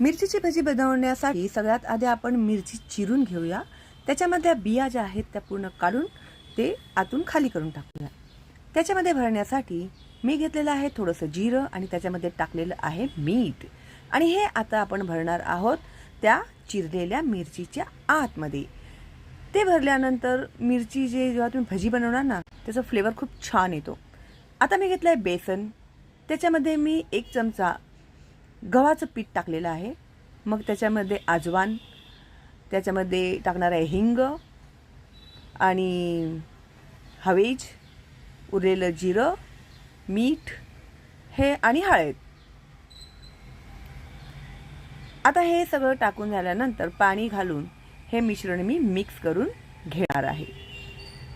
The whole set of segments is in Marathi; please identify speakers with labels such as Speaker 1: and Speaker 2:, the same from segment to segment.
Speaker 1: मिरचीची भजी बनवण्यासाठी सगळ्यात आधी आपण मिरची चिरून घेऊया। त्याच्यामध्ये बिया ज्या आहेत त्या पूर्ण काढून ते आतून खाली करून टाकूया। त्याच्यामध्ये भरण्यासाठी मी घेतलेलं आहे थोडंसं जिरं आणि त्याच्यामध्ये टाकलेलं आहे मीठ आणि हे आता आपण भरणार आहोत त्या चिरलेल्या मिरचीच्या आतमध्ये। ते भरल्यानंतर मिरची जेव्हा तुम्ही भजी बनवणार ना त्याचा फ्लेवर खूप छान येतो। आता मी घेतलं आहे बेसन, त्याच्यामध्ये मी 1 चमचा गव्हाचं पीठ टाकलेलं आहे। मग त्याच्यामध्ये अजवान, त्याच्यामध्ये टाकणार आहे हिंग आणि हवेज, उरलेलं जिरं, मीठ हे आणि हळद। आता हे सगळं टाकून झाल्यानंतर पाणी घालून हे मिश्रण मी मिक्स करून घेणार आहे।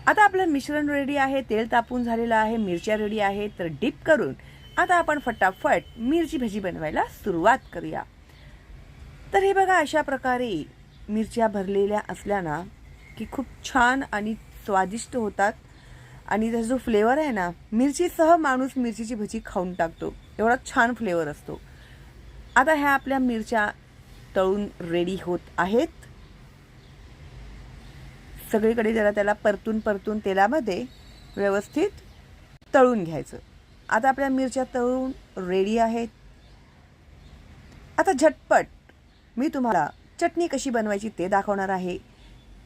Speaker 1: आता आपलं मिश्रण रेडी आहे, तेल तापून झालेलं आहे, मिरच्या रेडी आहेत, तर डिप करून आता आपण फटाफट मिरची भजी बनवायला सुरुवात करूया। तर हे बघा, अशा प्रकारे मिरच्या भरलेल्या असल्या ना की खूप छान आणि स्वादिष्ट होतात आणि त्याचा जो फ्लेवर आहे ना, मिरचीसह माणूस मिरचीची भजी खाऊन टाकतो, एवढा छान फ्लेवर असतो। आता ह्या आपल्या मिरच्या तळून रेडी होत आहेत। सगळीकडे जरा त्याला परतून तेलामध्ये व्यवस्थित तळून घ्यायचं। आता आपल्या मिरच्या तळून रेडी आहेत। आता झटपट मी तुम्हाला चटणी कशी बनवायची ते दाखवणार आहे।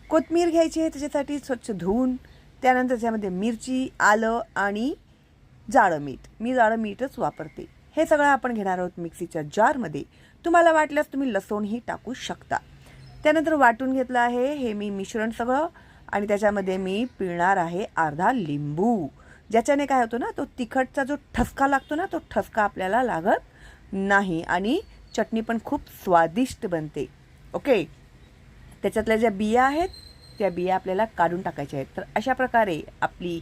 Speaker 1: कोथिंबीर घ्यायची आहे, त्याच्यासाठी स्वच्छ धुवून त्यानंतर त्यामध्ये मिरची, आलं आणि जाडं मीठ, मी जाडं मीठच वापरते। हे सगळं आपण घेणार आहोत मिक्सीच्या जारमध्ये। तुम्हाला वाटल्यास तुम्ही लसूणही टाकू शकता। त्यानंतर वाटून घेतलं आहे हे मी मिश्रण सगळं आणि त्याच्यामध्ये मी पिळणार आहे अर्धा लिंबू, ज्याच्याने काय होतं ना, तो तिखटचा जो ठसका लागतो ना, तो ठसका आपल्याला लागत नाही आणि चटणी पण खूप स्वादिष्ट बनते। ओके, त्याच्यातल्या ज्या बिया आहेत त्या बिया आपल्याला काढून टाकायच्या आहेत। तर अशा प्रकारे आपली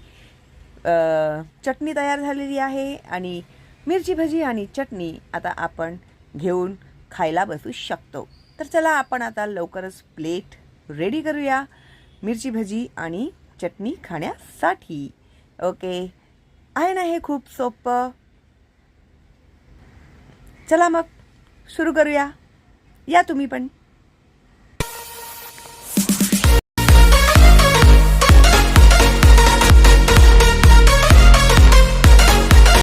Speaker 1: चटणी तयार झालेली आहे आणि मिरची भजी आणि चटणी आता आपण घेऊन खायला बसू शकतो। तर चला आपण आता लवकरच प्लेट रेडी करूया मिरची भजी आणि चटणी खाण्यासाठी। ओके, आहे ना हे खूप सोपं। चला मग सुरू करूया, या तुम्ही पण।